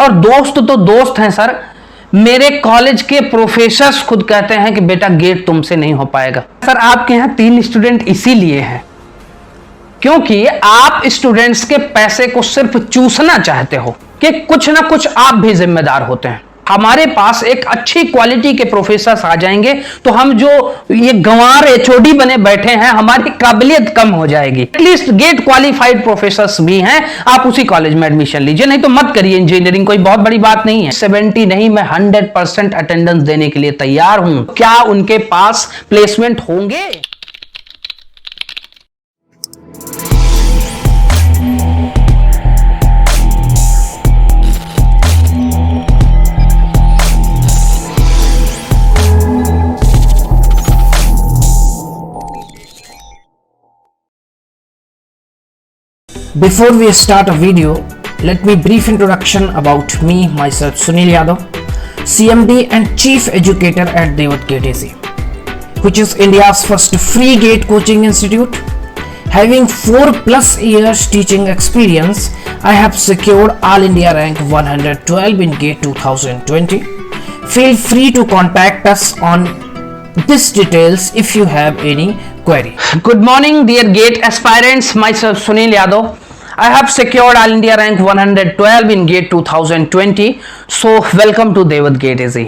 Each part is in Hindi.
और दोस्त तो दोस्त हैं सर, मेरे कॉलेज के प्रोफेसर्स खुद कहते हैं कि बेटा गेट तुमसे नहीं हो पाएगा। सर आपके यहाँ 3 स्टूडेंट इसीलिए हैं क्योंकि आप स्टूडेंट्स के पैसे को सिर्फ चूसना चाहते हो कि कुछ ना कुछ आप भी जिम्मेदार होते हैं। हमारे पास एक अच्छी क्वालिटी के प्रोफेसर्स आ जाएंगे तो हम जो ये गंवार एचओडी बने बैठे हैं हमारी काबिलियत कम हो जाएगी। एटलीस्ट गेट क्वालिफाइड प्रोफेसर्स भी हैं, आप उसी कॉलेज में एडमिशन लीजिए, नहीं तो मत करिए इंजीनियरिंग, कोई बहुत बड़ी बात नहीं है। 70 नहीं, मैं 100% अटेंडेंस देने के लिए तैयार हूं। क्या उनके पास प्लेसमेंट होंगे? Before we start a video, let me brief introduction about me, myself Sunil Yadav, CMD and Chief Educator at Devat Gate AC, which is India's first free gate coaching institute. Having 4+ years teaching experience, I have secured All India rank 112 in GATE 2020. Feel free to contact us on these details if you have any query. Good morning dear GATE aspirants, myself Sunil Yadav. I have secured All India rank 112 in GATE 2020. So welcome to Devat Gate AC.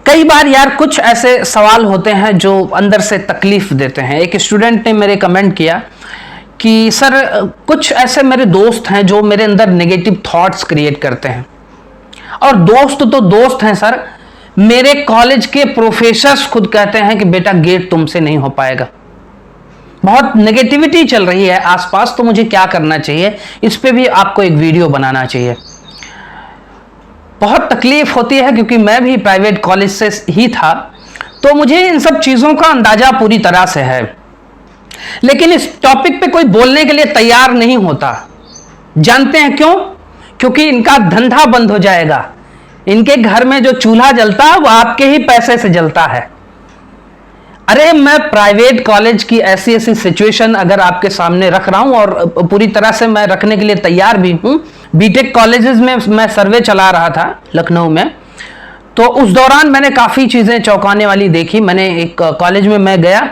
कई बार यार कुछ ऐसे सवाल होते हैं जो अंदर से तकलीफ देते हैं। एक स्टूडेंट ने मेरे कमेंट किया कि सर कुछ ऐसे मेरे दोस्त हैं जो मेरे अंदर नेगेटिव थॉट्स क्रिएट करते हैं, और दोस्त तो दोस्त हैं सर, मेरे कॉलेज के प्रोफेसर्स खुद कहते हैं कि बेटा गेट तुमसे नहीं हो पाएगा। बहुत नेगेटिविटी चल रही है आसपास, तो मुझे क्या करना चाहिए, इस पे भी आपको एक वीडियो बनाना चाहिए। बहुत तकलीफ होती है क्योंकि मैं भी प्राइवेट कॉलेज से ही था, तो मुझे इन सब चीज़ों का अंदाजा पूरी तरह से है, लेकिन इस टॉपिक पे कोई बोलने के लिए तैयार नहीं होता। जानते हैं क्यों? क्योंकि इनका धंधा बंद हो जाएगा। इनके घर में जो चूल्हा जलता है वो आपके ही पैसे से जलता है। अरे मैं प्राइवेट कॉलेज की ऐसी सिचुएशन अगर आपके सामने रख रहा हूं, और पूरी तरह से मैं रखने के लिए तैयार भी हूं। बीटेक कॉलेजेस में मैं सर्वे चला रहा था लखनऊ में, तो उस दौरान मैंने काफ़ी चीज़ें चौंकाने वाली देखी। मैंने एक कॉलेज में मैं गया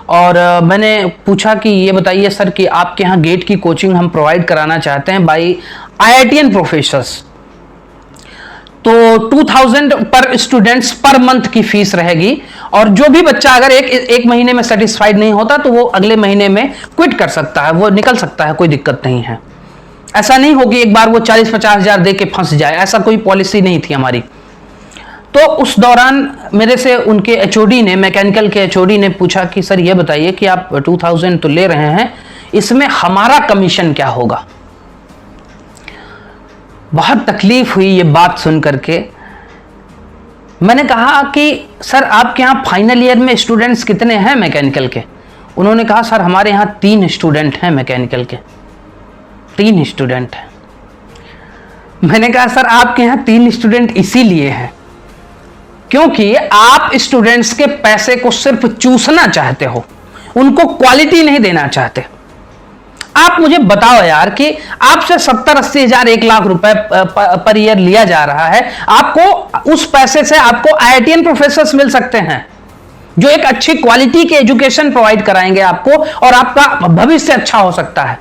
और मैंने पूछा कि ये बताइए सर कि आपके यहाँ गेट की कोचिंग हम प्रोवाइड कराना चाहते हैं बाई IITian प्रोफेसर्स, तो 2000 पर स्टूडेंट्स पर मंथ की फीस रहेगी, और जो भी बच्चा अगर एक महीने में सेटिस्फाइड नहीं होता तो वो अगले महीने में क्विट कर सकता है, वो निकल सकता है, कोई दिक्कत नहीं है। ऐसा नहीं होगी एक बार वो 40-50 हज़ार दे के फंस जाए, ऐसा कोई पॉलिसी नहीं थी हमारी। तो उस दौरान मेरे से उनके एचओडी ने, मैकेनिकल के एचओडी ने पूछा कि सर ये बताइए कि आप 2000 तो ले रहे हैं, इसमें हमारा कमीशन क्या होगा। बहुत तकलीफ हुई ये बात सुन करके। मैंने कहा कि सर आपके यहाँ फाइनल ईयर में स्टूडेंट्स कितने हैं मैकेनिकल के? उन्होंने कहा सर हमारे यहाँ 3 स्टूडेंट हैं मैकेनिकल के, 3 स्टूडेंट हैं। मैंने कहा सर आपके यहाँ 3 स्टूडेंट इसीलिए हैं क्योंकि आप स्टूडेंट्स के पैसे को सिर्फ चूसना चाहते हो, उनको क्वालिटी नहीं देना चाहते। आप मुझे बताओ यार कि आपसे 70-80 हज़ार 1 लाख रुपए पर ईयर लिया जा रहा है, आपको उस पैसे से आपको IITian प्रोफेसर्स मिल सकते हैं जो एक अच्छी क्वालिटी के एजुकेशन प्रोवाइड कराएंगे आपको, और आपका भविष्य अच्छा हो सकता है।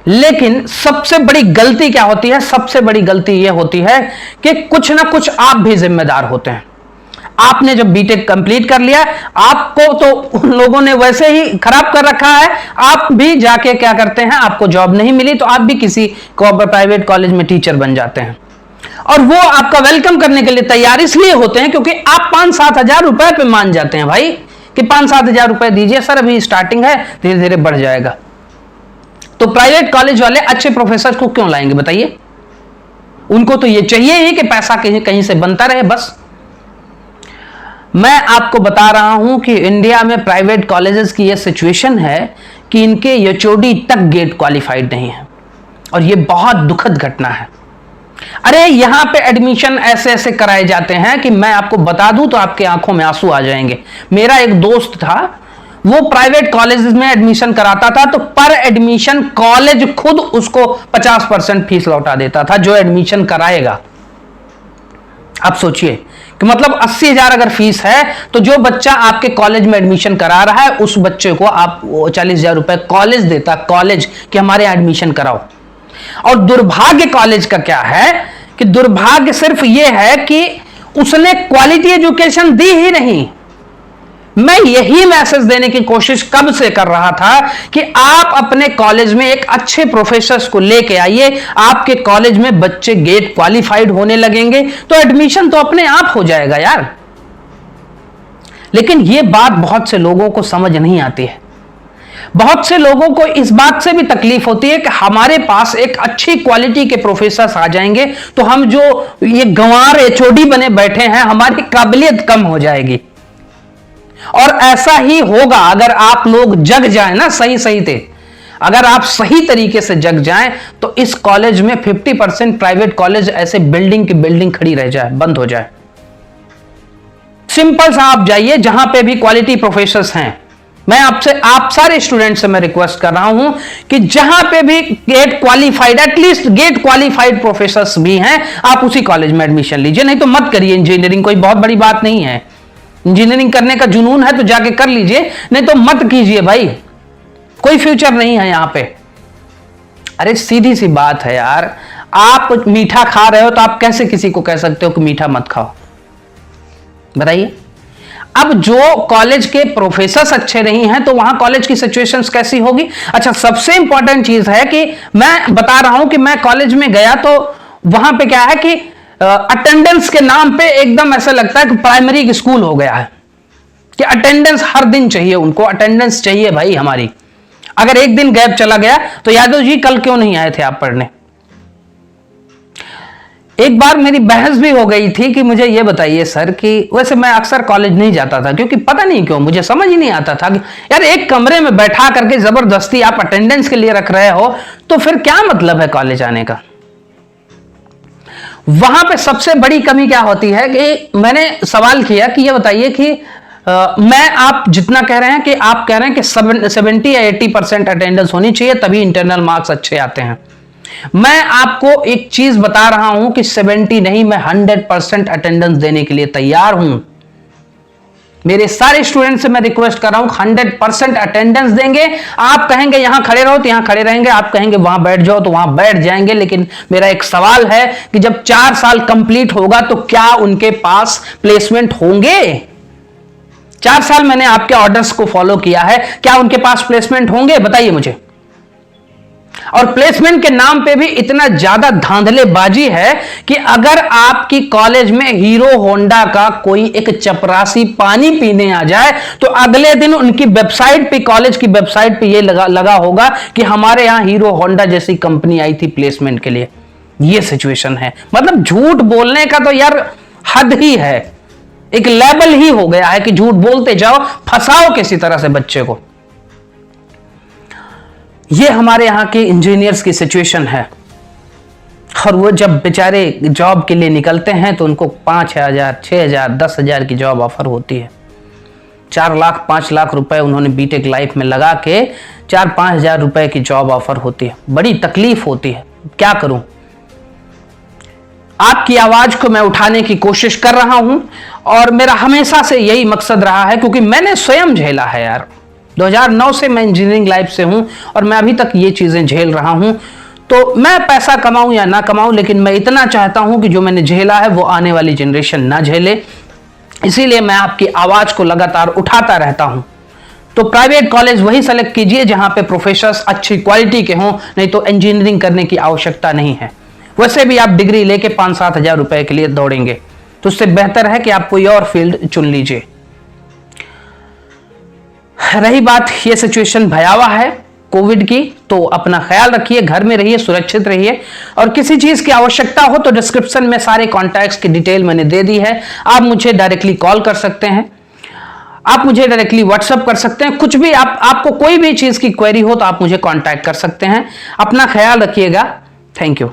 लेकिन सबसे बड़ी गलती क्या होती है? सबसे बड़ी गलती यह होती है कि कुछ ना कुछ आप भी जिम्मेदार होते हैं। आपने जब बीटेक कंप्लीट कर लिया, आपको तो उन लोगों ने वैसे ही खराब कर रखा है, आप भी जाके क्या करते हैं, आपको जॉब नहीं मिली तो आप भी किसी प्राइवेट कॉलेज में टीचर बन जाते हैं, और वो आपका वेलकम करने के लिए तैयार इसलिए होते हैं क्योंकि आप 5-7 हज़ार रुपए पे मान जाते हैं भाई कि 5-7 हज़ार रुपए दीजिए सर, अभी स्टार्टिंग है, धीरे धीरे बढ़ जाएगा। तो प्राइवेट कॉलेज वाले अच्छे प्रोफेसर को क्यों लाएंगे बताइए? उनको तो ये चाहिए ही कि पैसा कहीं से बनता रहे बस। मैं आपको बता रहा हूं कि इंडिया में प्राइवेट कॉलेजेस की यह सिचुएशन है कि इनके एचओडी तक गेट क्वालिफाइड नहीं है, और यह बहुत दुखद घटना है। अरे यहां पे एडमिशन ऐसे ऐसे कराए जाते हैं कि मैं आपको बता दूं तो आपके आंखों में आंसू आ जाएंगे। मेरा एक दोस्त था, वो प्राइवेट कॉलेजेस में एडमिशन कराता था तो पर एडमिशन कॉलेज खुद उसको 50% फीस लौटा देता था जो एडमिशन कराएगा। आप सोचिए कि मतलब 80,000 अगर फीस है तो जो बच्चा आपके कॉलेज में एडमिशन करा रहा है उस बच्चे को आप 40,000 रुपए कॉलेज देता, कॉलेज कि हमारे यहां एडमिशन कराओ। और दुर्भाग्य कॉलेज का क्या है कि दुर्भाग्य सिर्फ यह है कि उसने क्वालिटी एजुकेशन दी ही नहीं। मैं यही मैसेज देने की कोशिश कब से कर रहा था कि आप अपने कॉलेज में एक अच्छे प्रोफेसर्स को लेके आइए, आपके कॉलेज में बच्चे गेट क्वालिफाइड होने लगेंगे तो एडमिशन तो अपने आप हो जाएगा यार। लेकिन यह बात बहुत से लोगों को समझ नहीं आती है। बहुत से लोगों को इस बात से भी तकलीफ होती है कि हमारे पास एक अच्छी क्वालिटी के प्रोफेसर्स आ जाएंगे तो हम जो ये गंवार एचओडी बने बैठे हैं हमारी काबिलियत कम हो जाएगी। और ऐसा ही होगा अगर आप लोग जग जाए ना सही थे, अगर आप सही तरीके से जग जाएं तो इस कॉलेज में 50% प्राइवेट कॉलेज ऐसे बिल्डिंग की बिल्डिंग खड़ी रह जाए, बंद हो जाए। सिंपल सा आप जाइए जहां पे भी क्वालिटी प्रोफेसर्स हैं। मैं आपसे, आप सारे स्टूडेंट से मैं रिक्वेस्ट कर रहा हूं कि जहां पे भी GATE qualified, at least GATE qualified professors भी हैं, आप उसी कॉलेज में एडमिशन लीजिए। नहीं तो मत करिए इंजीनियरिंग, कोई बहुत बड़ी बात नहीं है। इंजीनियरिंग करने का जुनून है तो जाके कर लीजिए, नहीं तो मत कीजिए भाई, कोई फ्यूचर नहीं है यहां पे। अरे सीधी सी बात है यार, आप मीठा खा रहे हो तो आप कैसे किसी को कह सकते हो कि मीठा मत खाओ, बताइए। अब जो कॉलेज के प्रोफेसर्स अच्छे नहीं हैं तो वहां कॉलेज की सिचुएशंस कैसी होगी। अच्छा, सबसे इंपॉर्टेंट चीज है कि मैं बता रहा हूं कि मैं कॉलेज में गया तो वहां पे क्या है कि अटेंडेंस के नाम पे एकदम ऐसा लगता है कि प्राइमरी स्कूल हो गया है कि अटेंडेंस हर दिन चाहिए, उनको अटेंडेंस चाहिए भाई हमारी। अगर एक दिन गैप चला गया तो यादव जी कल क्यों नहीं आए थे आप पढ़ने। एक बार मेरी बहस भी हो गई थी कि मुझे ये बताइए सर कि वैसे मैं अक्सर कॉलेज नहीं जाता था क्योंकि पता नहीं क्यों मुझे समझ ही नहीं आता था कि यार एक कमरे में बैठा करके जबरदस्ती आप अटेंडेंस के लिए रख रहे हो तो फिर क्या मतलब है कॉलेज आने का। वहां पे सबसे बड़ी कमी क्या होती है कि मैंने सवाल किया कि ये बताइए कि मैं, आप जितना कह रहे हैं कि आप कह रहे हैं कि 70 या 80% अटेंडेंस होनी चाहिए तभी इंटरनल मार्क्स अच्छे आते हैं। मैं आपको एक चीज बता रहा हूं कि 70 नहीं, मैं 100% अटेंडेंस देने के लिए तैयार हूं। मेरे सारे स्टूडेंट से मैं रिक्वेस्ट कर रहा हूं 100% अटेंडेंस देंगे। आप कहेंगे यहां खड़े रहो तो यहां खड़े रहेंगे, आप कहेंगे वहां बैठ जाओ तो वहां बैठ जाएंगे। लेकिन मेरा एक सवाल है कि जब 4 साल कंप्लीट होगा तो क्या उनके पास प्लेसमेंट होंगे। 4 साल मैंने आपके ऑर्डर्स को फॉलो किया है, क्या उनके पास प्लेसमेंट होंगे, बताइए मुझे। और प्लेसमेंट के नाम पे भी इतना ज्यादा धांधलेबाजी है कि अगर आपकी कॉलेज में हीरो होंडा का कोई एक चपरासी पानी पीने आ जाए तो अगले दिन उनकी वेबसाइट पे, कॉलेज की वेबसाइट पे ये लगा होगा कि हमारे यहां हीरो होंडा जैसी कंपनी आई थी प्लेसमेंट के लिए। ये सिचुएशन है। मतलब झूठ बोलने का तो यार हद ही है, एक लेवल ही हो गया है कि झूठ बोलते जाओ, फंसाओ किसी तरह से बच्चे को। ये हमारे यहां के इंजीनियर्स की सिचुएशन है। और वो जब बेचारे जॉब के लिए निकलते हैं तो उनको 5,000, 6,000, 10,000 की जॉब ऑफर होती है। 4 लाख 5 लाख रुपए उन्होंने बीटेक लाइफ में लगा के 4-5 हजार रुपए की जॉब ऑफर होती है। बड़ी तकलीफ होती है, क्या करूं। आपकी आवाज को मैं उठाने की कोशिश कर रहा हूं और मेरा हमेशा से यही मकसद रहा है, क्योंकि मैंने स्वयं झेला है यार। 2009 से मैं इंजीनियरिंग लाइफ से हूं और मैं अभी तक ये चीजें झेल रहा हूं। तो मैं पैसा कमाऊं या ना कमाऊं, लेकिन मैं इतना चाहता हूं कि जो मैंने झेला है वो आने वाली जनरेशन ना झेले। इसीलिए मैं आपकी आवाज को लगातार उठाता रहता हूं। तो प्राइवेट कॉलेज वही सेलेक्ट कीजिए जहां पे प्रोफेसर्स अच्छी क्वालिटी के हों, नहीं तो इंजीनियरिंग करने की आवश्यकता नहीं है। वैसे भी आप डिग्री लेके 5-7 हजार रुपए के लिए दौड़ेंगे, तो उससे बेहतर है कि आप कोई और फील्ड चुन लीजिए। रही बात, ये सिचुएशन भयावह है कोविड की, तो अपना ख्याल रखिए, घर में रहिए, सुरक्षित रहिए। और किसी चीज की आवश्यकता हो तो डिस्क्रिप्शन में सारे कॉन्टैक्ट्स की डिटेल मैंने दे दी है। आप मुझे डायरेक्टली कॉल कर सकते हैं, आप मुझे डायरेक्टली व्हाट्सएप कर सकते हैं। कुछ भी आपको कोई भी चीज की क्वेरी हो तो आप मुझे कॉन्टैक्ट कर सकते हैं। अपना ख्याल रखिएगा। Thank you.